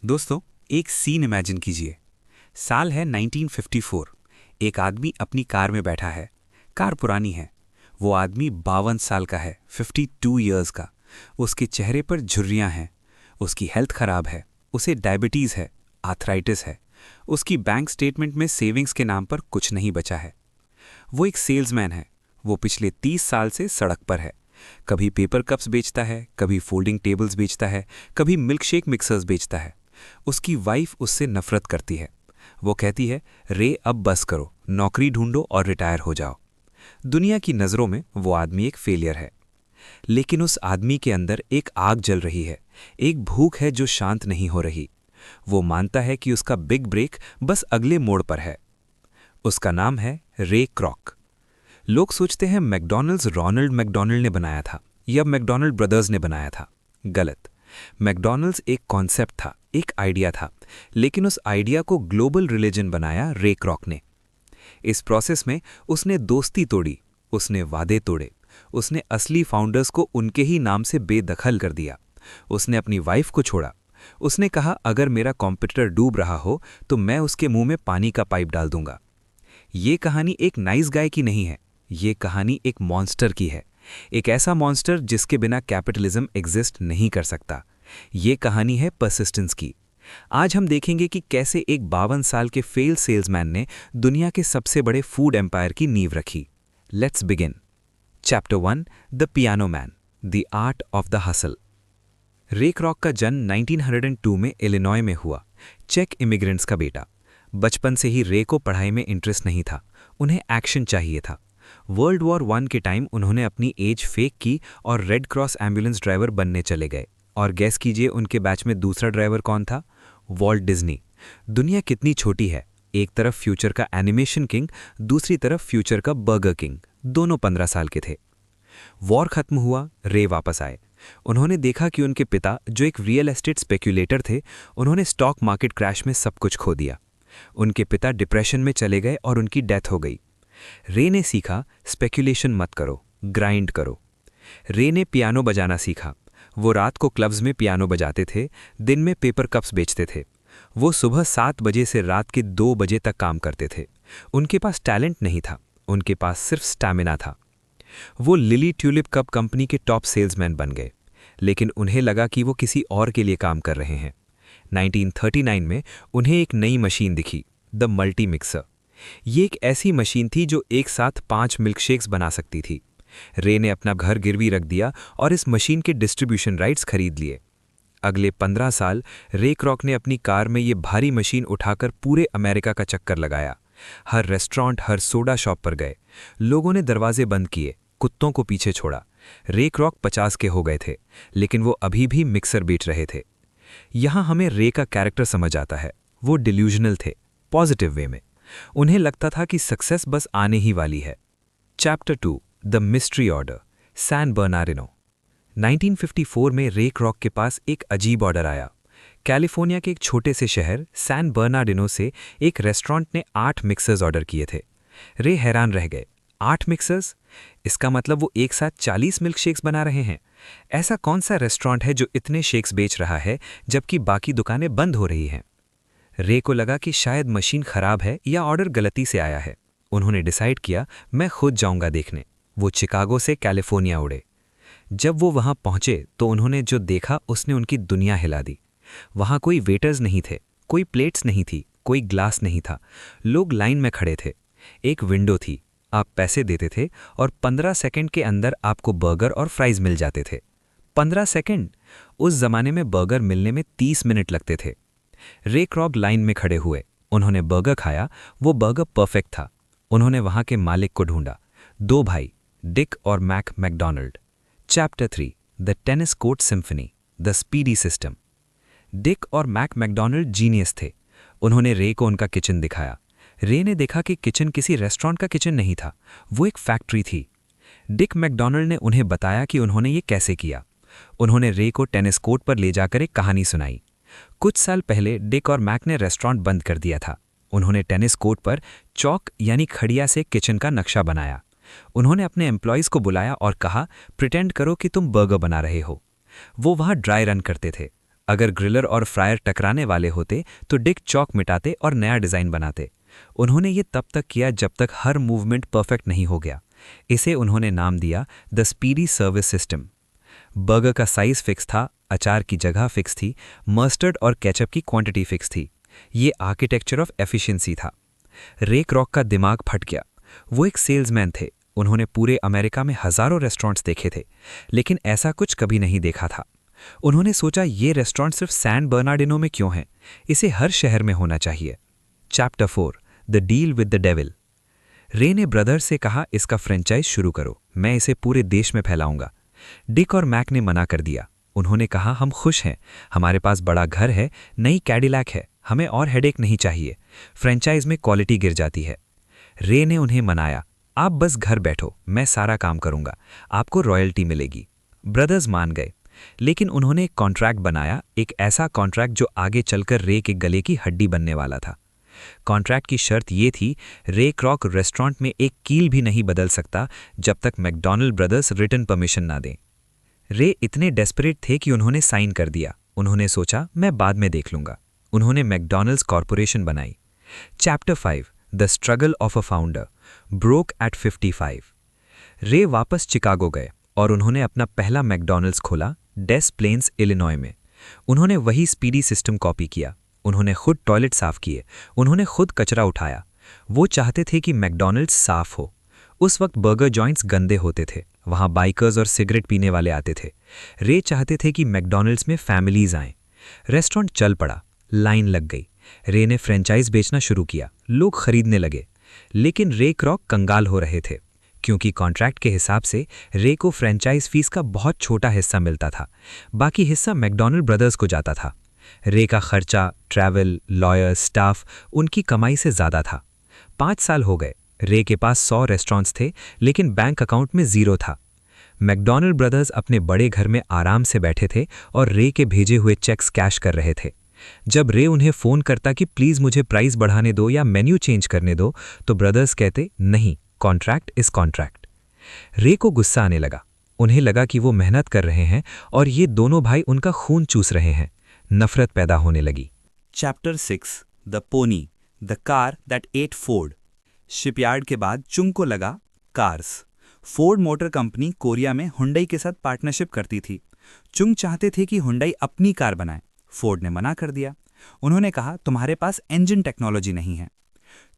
दोस्तों, एक scene imagine कीजिए। साल है 1954। एक आदमी अपनी कार में बैठा है। कार पुरानी है। वो आदमी 52 साल का है, 52 इयर्स का। उसके चेहरे पर झुर्रियां हैं। उसकी हेल्थ खराब है। उसे डायबिटीज़ है, आर्थराइटिस है। उसकी बैंक स्टेटमेंट में सेविंग्स के नाम पर कुछ नहीं बचा है। वो एक सेल्समैन है। वो पिछले 30 साल से सड़क पर है। कभी पेपर कप्स बेचता है, कभी फोल्डिंग टेबल्स बेचता है, कभी मिल्कशेक मिक्सर्स बेचता है। उसकी वाइफ उससे नफरत करती है। वो कहती है, रे अब बस करो, नौकरी ढूंढो और रिटायर हो जाओ। दुनिया की नज़रों में वो आदमी एक फेलियर है। लेकिन उस आदमी के अंदर एक आग जल रही है। एक भूख है जो शांत नहीं हो रही। वो मानता है कि उसका बिग ब्रेक बस अगले मोड़ पर है। उसका नाम है रे क्रॉक। लोग सोचते हैं मैकडॉनल्ड्स रोनाल्ड मैकडॉनल्ड ने बनाया था या मैकडॉनल्ड ब्रदर्स ने बनाया था। गलत। मैकडॉनल्ड्स एक कॉन्सेप्ट था, एक आइडिया था। लेकिन उस आइडिया को ग्लोबल रिलीजन बनाया रे क्रॉक ने। इस प्रोसेस में उसने दोस्ती तोड़ी, उसने वादे तोड़े, उसने असली फाउंडर्स को उनके ही नाम से बेदखल कर दिया। उसने अपनी वाइफ को छोड़ा। उसने कहा, अगर मेरा कॉम्पिटिटर डूब रहा हो तो मैं उसके मुंह में पानी का पाइप डाल दूंगा। ये कहानी एक नाइस गाय की नहीं है। ये कहानी एक मॉन्स्टर की है। एक ऐसा मॉन्स्टर जिसके बिना कैपिटलिज्म एग्जिस्ट नहीं कर सकता। ये कहानी है परसिस्टेंस की। आज हम देखेंगे कि कैसे एक 52 साल के फेल सेल्समैन ने दुनिया के सबसे बड़े फूड एम्पायर की नींव रखी। Let's begin. Chapter 1, the piano man, the art of the hustle. रे क्रॉक का जन्म 1902 में इलिनॉय में हुआ। चेक इमिग्रेंट्स का बेटा। बचपन से ही रे को पढ़ाई में इंटरेस्ट नहीं था। उन्हें एक्शन चाहिए था। वर्ल्ड वॉर 1 के टाइम उन्होंने अपनी एज फेक की और रेड क्रॉस एम्बुलेंस ड्राइवर बनने चले गए। और गैस कीजिए उनके बैच में दूसरा ड्राइवर कौन था? Walt Disney. दुनिया कितनी छोटी है। एक तरफ फ्यूचर का एनिमेशन किंग, दूसरी तरफ फ्यूचर का बर्गर किंग। दोनों 15 साल के थे। वॉर खत्म हुआ, रे वापस आए। उन्होंने देखा कि उनके पिता, जो एक रियल एस्टेट स्पेक्यूलेटर थे, उन्होंने स्टॉक मार्केट क्रैश में सब कुछ खो दिया। उनके पिता डिप्रेशन में चले गए और उनकी डेथ हो गई। रे ने सीखा, स्पेक्यूलेशन मत करो, ग्राइंड करो। रे ने पियानो बजाना सीखा। वो रात को क्लब्स में पियानो बजाते थे, दिन में पेपर कप्स बेचते थे। वो सुबह 7 बजे से रात के 2 बजे तक काम करते थे। उनके पास टैलेंट नहीं था, उनके पास सिर्फ स्टैमिना था। वो लिली ट्यूलिप कप कंपनी के टॉप सेल्समैन बन गए। लेकिन उन्हें लगा कि वो किसी और के लिए काम कर रहे हैं। 1939 में उन्हें एक नई मशीन दिखी, द मल्टी मिक्सर। ये एक ऐसी मशीन थी जो एक साथ 5 मिल्कशेक्स बना सकती थी। रे ने अपना घर गिरवी रख दिया और इस मशीन के डिस्ट्रीब्यूशन राइट्स खरीद लिए। अगले 15 साल रे क्रॉक ने अपनी कार में ये भारी मशीन उठाकर पूरे अमेरिका का चक्कर लगाया। हर रेस्टोरेंट, हर सोडा शॉप पर गए। लोगों ने दरवाजे बंद किए, कुत्तों को पीछे छोड़ा। रे क्रॉक 50 के हो गए थे, लेकिन वो अभी भी मिक्सर बेच रहे थे। यहाँ हमें रे का कैरेक्टर समझ आता है। वो डिल्यूजनल थे, पॉजिटिव वे में। उन्हें लगता था कि सक्सेस बस आने ही वाली है। Chapter 2, the mystery order, San Bernardino. 1954 में रे क्रॉक के पास एक अजीब ऑर्डर आया। कैलिफोर्निया के एक छोटे से शहर सैन बर्नार्डिनो से एक रेस्टोरेंट ने 8 मिक्सर्स ऑर्डर किए थे। रे हैरान रह गए। 8 मिक्सर्स? इसका मतलब वो एक साथ 40 मिल्कशेक्स बना रहे हैं। ऐसा कौन सा रेस्टोरेंट है जो इतने शेक्स बेच रहा है जबकि बाकी दुकानें बंद हो रही हैं? रे को लगा कि शायद मशीन खराब है या ऑर्डर गलती से आया है। उन्होंने डिसाइड किया, मैं खुद जाऊंगा देखने। वो चिकागो से कैलिफोर्निया उड़े। जब वो वहां पहुंचे तो उन्होंने जो देखा उसने उनकी दुनिया हिला दी। वहां कोई वेटर्स नहीं थे, कोई प्लेट्स नहीं थी, कोई ग्लास नहीं था। लोग लाइन में खड़े थे। एक विंडो थी, आप पैसे देते थे और 15 सेकंड के अंदर आपको बर्गर और फ्राइज मिल जाते थे। 15 सेकंड? उस जमाने में बर्गर मिलने में 30 मिनट लगते थे। रे क्रॉक लाइन में खड़े हुए। उन्होंने बर्गर खाया। वो बर्गर परफेक्ट था। उन्होंने वहां के मालिक को ढूंढा। 2 भाई, डिक और Mac McDonald. Chapter 3, the tennis court symphony, the speedy system. Dick और मैक मैकडॉनल्ड जीनियस थे। उन्होंने रे को उनका किचन दिखाया। रे ने देखा कि किचन किसी रेस्टोरेंट का किचन नहीं था, वो एक फैक्ट्री थी। डिक मैकडॉनल्ड ने उन्हें बताया कि उन्होंने ये कैसे किया। उन्होंने रे को टेनिस कोर्ट पर ले जाकर एक कहानी सुनाई। कुछ साल पहले डिक और मैक ने रेस्टोरेंट बंद कर दिया था। उन्होंने टेनिस कोर्ट पर चौक यानी खड़िया से किचन का नक्शा बनाया। उन्होंने अपने एम्प्लॉयज़ को बुलाया और कहा, प्रिटेंड करो कि तुम बर्गर बना रहे हो। वो वहाँ ड्राई रन करते थे। अगर ग्रिलर और फ्रायर टकराने वाले होते तो डिक चौक मिटाते और नया डिज़ाइन बनाते। उन्होंने ये तब तक किया जब तक हर मूवमेंट परफेक्ट नहीं हो गया। इसे उन्होंने नाम दिया the speedy service system. Burger का साइज फिक्स था, अचार की जगह फिक्स थी, मस्टर्ड और केचप की क्वांटिटी फिक्स थी। ये आर्किटेक्चर ऑफ एफिशिएंसी था। रे क्रॉक का दिमाग फट गया। वो एक सेल्समैन थे। उन्होंने पूरे अमेरिका में हजारों रेस्टोरेंट्स देखे थे, लेकिन ऐसा कुछ कभी नहीं देखा था। उन्होंने सोचा ये रेस्टोरेंट सिर्फ सैन बर्नार्डिनो में क्यों है, इसे हर शहर में होना चाहिए। Chapter 4 the deal with the devil. रे ने ब्रदर्स से कहा, इसका फ्रेंचाइज शुरू करो, मैं इसे पूरे देश में फैलाऊंगा। डिक और मैक ने मना कर दिया। उन्होंने कहा, हम खुश हैं, हमारे पास बड़ा घर है, नई कैडिलैक है, हमें और हेडेक नहीं चाहिए। फ्रेंचाइज में क्वालिटी गिर जाती है। रे ने उन्हें मनाया, आप बस घर बैठो, मैं सारा काम करूंगा, आपको रॉयल्टी मिलेगी। ब्रदर्स मान गए, लेकिन उन्होंने एक कॉन्ट्रैक्ट बनाया, एक ऐसा कॉन्ट्रैक्ट जो आगे चलकर रे के गले की हड्डी बनने वाला था। कॉन्ट्रैक्ट की शर्त ये थी, रे क्रॉक रेस्टोरेंट में एक कील भी नहीं बदल सकता जब तक मैकडॉनल्ड ब्रदर्स रिटन परमिशन ना दें। रे इतने डेस्परेट थे कि उन्होंने साइन कर दिया। उन्होंने सोचा, मैं बाद में देख लूंगा। उन्होंने मैकडॉनल्ड्स कॉरपोरेशन बनाई। Chapter 5 the struggle of a founder, broke at 55। Ray वापस चिकागो गए और उन्होंने अपना पहला मैकडॉनल्ड्स खोला, डेस प्लेन्स इलिनॉय में। उन्होंने वही स्पीडी सिस्टम कॉपी किया। उन्होंने खुद टॉयलेट साफ किए, उन्होंने खुद कचरा उठाया। वो चाहते थे कि मैकडॉनल्ड्स साफ हो। उस वक्त बर्गर जॉइंट्स गंदे होते थे, वहाँ बाइकर्स और सिगरेट पीने वाले आते थे। रे चाहते थे कि मैकडॉनल्ड्स में फैमिलीज आएं। रेस्टोरेंट चल पड़ा, लाइन लग गई। रे ने फ्रेंचाइज बेचना शुरू किया, लोग खरीदने लगे। लेकिन रे क्रॉक कंगाल हो रहे थे, क्योंकि कॉन्ट्रैक्ट के हिसाब से रे को फ्रेंचाइज फीस का बहुत छोटा हिस्सा मिलता था, बाकी हिस्सा मैकडॉनल्ड ब्रदर्स को जाता था। रे का खर्चा, ट्रैवल, लॉयर, स्टाफ उनकी कमाई से ज़्यादा था। 5 साल हो गए। रे के पास 100 रेस्टोरेंट्स थे, लेकिन बैंक अकाउंट में 0 था। मैकडॉनल्ड ब्रदर्स अपने बड़े घर में आराम से बैठे थे और रे के भेजे हुए चेक्स कैश कर रहे थे। जब रे उन्हें फ़ोन करता कि प्लीज़ मुझे प्राइस बढ़ाने दो या मेन्यू चेंज करने दो, तो ब्रदर्स कहते, नहीं, कॉन्ट्रैक्ट इज़ कॉन्ट्रैक्ट। रे को गुस्सा आने लगा। उन्हें लगा कि वो मेहनत कर रहे हैं और ये दोनों भाई उनका खून चूस रहे हैं। नफरत पैदा होने लगी। Chapter 6 the pony, the car that ate Ford. Shipyard के बाद चुंग को लगा cars. Ford motor company Korea में हुंडई के साथ पार्टनरशिप करती थी। चुंग चाहते थे कि हुंडई अपनी कार बनाए। फोर्ड ने मना कर दिया। उन्होंने कहा, तुम्हारे पास इंजन टेक्नोलॉजी नहीं है।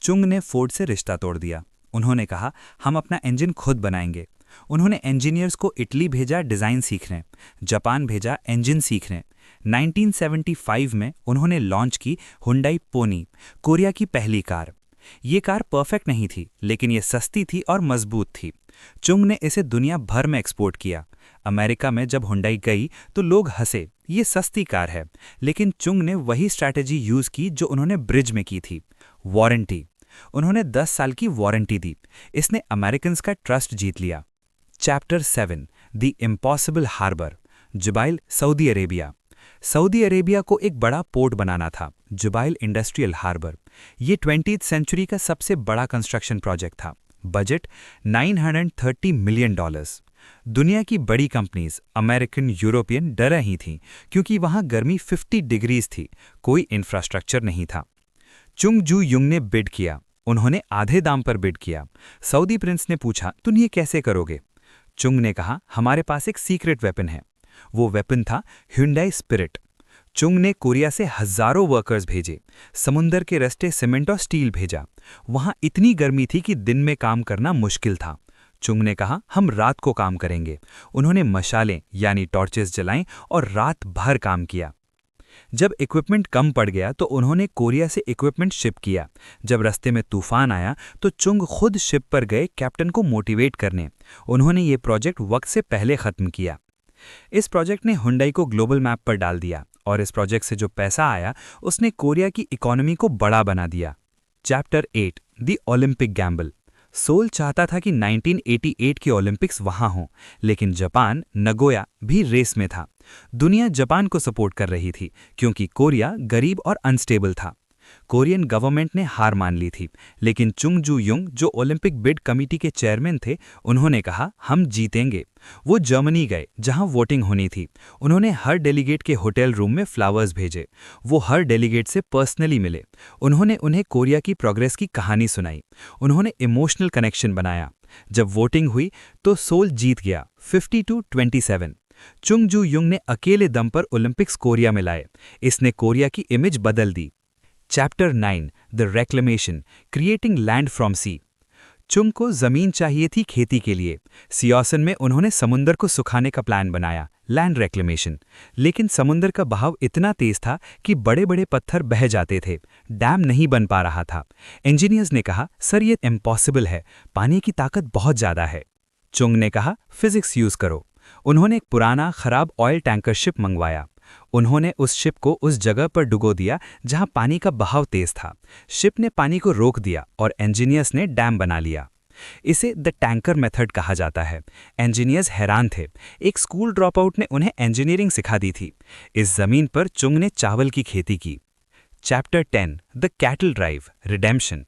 चुंग ने फोर्ड से रिश्ता तोड़ दिया। उन्होंने कहा, हम अपना इंजन खुद बनाएंगे। उन्होंने इंजीनियर्स को इटली भेजा डिज़ाइन सीखने, जापान भेजा इंजन सीखने। 1975 में उन्होंने लॉन्च की हुंडई पोनी, कोरिया की पहली कार। ये कार परफेक्ट नहीं थी, लेकिन ये सस्ती थी और मजबूत थी। चुंग ने इसे दुनिया भर में एक्सपोर्ट किया। अमेरिका में जब हुंडई गई तो लोग हंसे, ये सस्ती कार है। लेकिन चुंग ने वही स्ट्रैटेजी यूज़ की जो उन्होंने ब्रिज में की थी, वारंटी। उन्होंने 10 साल की वारंटी दी। इसने अमेरिकन्स का ट्रस्ट जीत लिया। Chapter 7 the impossible harbour, Jubail, Saudi Arabia. Saudi Arabia को एक बड़ा पोर्ट बनाना था, जुबाइल इंडस्ट्रियल हार्बर। ये 20th सेंचुरी का सबसे बड़ा कंस्ट्रक्शन प्रोजेक्ट था। Budget $930 million. दुनिया की बड़ी कंपनीज, अमेरिकन, यूरोपियन डर रही थीं, क्योंकि वहां गर्मी 50 डिग्रीज थी, कोई इंफ्रास्ट्रक्चर नहीं था। चुंग जू युंग ने बिड किया। उन्होंने आधे दाम पर बिड किया। सऊदी प्रिंस ने पूछा, तुम ये कैसे करोगे? चुंग ने कहा, हमारे पास एक सीक्रेट वेपन है। वो वेपन था ह्युंडई स्पिरिट। चुंग ने कोरिया से हजारों वर्कर्स भेजे, समुंदर के रास्ते सीमेंट और स्टील भेजा। वहां इतनी गर्मी थी कि दिन में काम करना मुश्किल था। चुंग ने कहा, हम रात को काम करेंगे। उन्होंने मशालें यानी टॉर्चेस जलाएं और रात भर काम किया। जब इक्विपमेंट कम पड़ गया तो उन्होंने कोरिया से इक्विपमेंट शिप किया। जब रास्ते में तूफान आया तो चुंग खुद शिप पर गए कैप्टन को मोटिवेट करने। उन्होंने ये प्रोजेक्ट वक्त से पहले ख़त्म किया। इस प्रोजेक्ट ने हुंडई को ग्लोबल मैप पर डाल दिया और इस प्रोजेक्ट से जो पैसा आया उसने कोरिया की इकोनॉमी को बड़ा बना दिया। Chapter 8 the Olympic gamble. Seoul चाहता था कि 1988 के ओलंपिक्स वहां हों, लेकिन जापान, नगोया भी रेस में था। दुनिया जापान को सपोर्ट कर रही थी, क्योंकि कोरिया गरीब और अनस्टेबल था। कोरियन गवर्नमेंट ने हार मान ली थी, लेकिन चुंग जू युंग जो ओलंपिक बिड कमेटी के चेयरमैन थे, उन्होंने कहा हम जीतेंगे। वो जर्मनी गए जहां वोटिंग होनी थी। उन्होंने हर डेलीगेट के होटल रूम में फ्लावर्स भेजे। वो हर डेलीगेट से पर्सनली मिले। उन्होंने उन्हें कोरिया की प्रोग्रेस की कहानी सुनाई। उन्होंने इमोशनल कनेक्शन बनाया। जब वोटिंग हुई तो सोल जीत गया 52-27। चुंग जू युंग ने अकेले दम पर ओलंपिक्स कोरिया में लाए। इसने कोरिया की इमेज बदल दी। Chapter 9 the reclamation creating land from sea. Chung को जमीन चाहिए थी खेती के लिए। सियोसन में उन्होंने समुंदर को सुखाने का प्लान बनाया, लैंड रेक्लेमेशन। लेकिन समुंदर का बहाव इतना तेज था कि बड़े बड़े पत्थर बह जाते थे। डैम नहीं बन पा रहा था। इंजीनियर्स ने कहा सर ये इम्पॉसिबल है, पानी की ताकत बहुत ज़्यादा है। चुंग ने कहा फिजिक्स यूज़ करो। उन्होंने एक पुराना खराब ऑयल टैंकर शिप मंगवाया। उन्होंने उस शिप को उस जगह पर डुबो दिया जहां पानी का बहाव तेज था। शिप ने पानी को रोक दिया और इंजीनियर्स ने डैम बना लिया। इसे द टैंकर मेथड कहा जाता है। इंजीनियर्स हैरान थे। एक स्कूल ड्रॉप आउट ने उन्हें इंजीनियरिंग सिखा दी थी। इस जमीन पर चुंग ने चावल की खेती की। Chapter 10 the cattle drive redemption.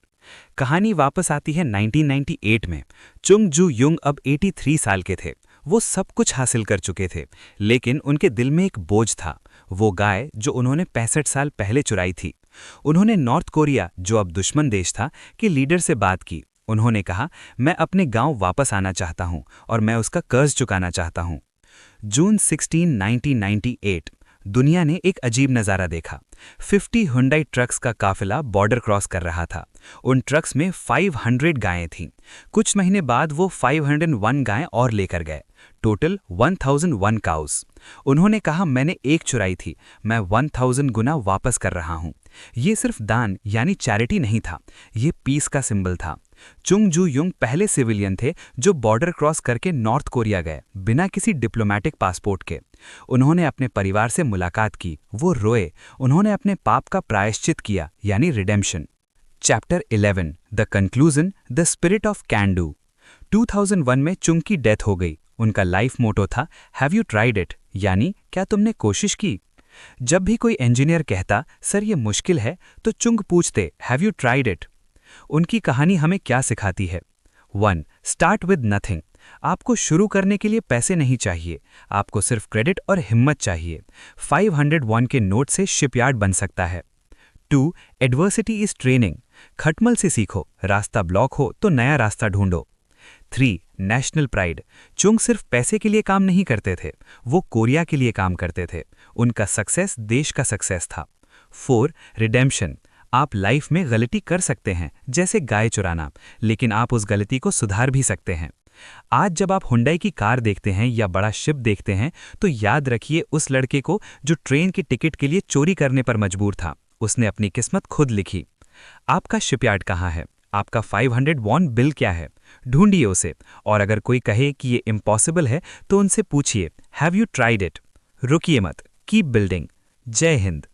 कहानी वापस आती है 1998 में। चुंग जू युंग अब 83 साल के थे। वो सब कुछ हासिल कर चुके थे, लेकिन उनके दिल में एक बोझ था, वो गाय जो उन्होंने 65 साल पहले चुराई थी। उन्होंने नॉर्थ कोरिया, जो अब दुश्मन देश था, के लीडर से बात की। उन्होंने कहा मैं अपने गांव वापस आना चाहता हूं और मैं उसका कर्ज चुकाना चाहता हूं। जून 16, 1998 दुनिया ने एक अजीब नज़ारा देखा। 50 हुंडई ट्रक्स का काफिला बॉर्डर क्रॉस कर रहा था। उन ट्रक्स में 500 गायें थीं। कुछ महीने बाद वो 501 गायें और लेकर गए। Total 1001 cows. उन्होंने कहा मैंने एक चुराई थी, मैं 1000 गुना वापस कर रहा हूं। ये सिर्फ दान यानी चैरिटी नहीं था, ये पीस का सिंबल था। चुंग जू युंग पहले सिविलियन थे जो बॉर्डर क्रॉस करके नॉर्थ कोरिया गए बिना किसी डिप्लोमेटिक पासपोर्ट के। उन्होंने अपने परिवार से मुलाकात की, वो रोए। उन्होंने अपने पाप का प्रायश्चित किया यानी redemption. Chapter 11 the conclusion the spirit of can do. 2001 में चुंग की डेथ हो गई। उनका लाइफ मोटो था हैव यू ट्राइड इट, यानी क्या तुमने कोशिश की। जब भी कोई इंजीनियर कहता सर ये मुश्किल है, तो चुंग पूछते हैव यू ट्राइड इट। उनकी कहानी हमें क्या सिखाती है? 1. Start with nothing. आपको शुरू करने के लिए पैसे नहीं चाहिए, आपको सिर्फ क्रेडिट और हिम्मत चाहिए। 501 के नोट से शिपयार्ड बन सकता है। 2. Adversity is training. खटमल से सीखो, रास्ता ब्लॉक हो तो नया रास्ता ढूंढो। 3. National pride. चुंग सिर्फ पैसे के लिए काम नहीं करते थे, वो कोरिया के लिए काम करते थे। उनका सक्सेस देश का सक्सेस था। 4. रिडेम्पशन। आप लाइफ में गलती कर सकते हैं, जैसे गाय चुराना, लेकिन आप उस गलती को सुधार भी सकते हैं। आज जब आप हुंडई की कार देखते हैं या बड़ा शिप देखते हैं, तो याद रखिए उस लड़के को जो ट्रेन की टिकट के लिए चोरी करने पर मजबूर था। उसने अपनी किस्मत खुद लिखी। आपका शिपयार्ड कहाँ है? आपका 501 बिल क्या है? ढूंढिए उसे। और अगर कोई कहे कि ये इम्पॉसिबल है, तो उनसे पूछिए हैव यू ट्राइड इट। रुकिए मत, कीप बिल्डिंग। जय हिंद।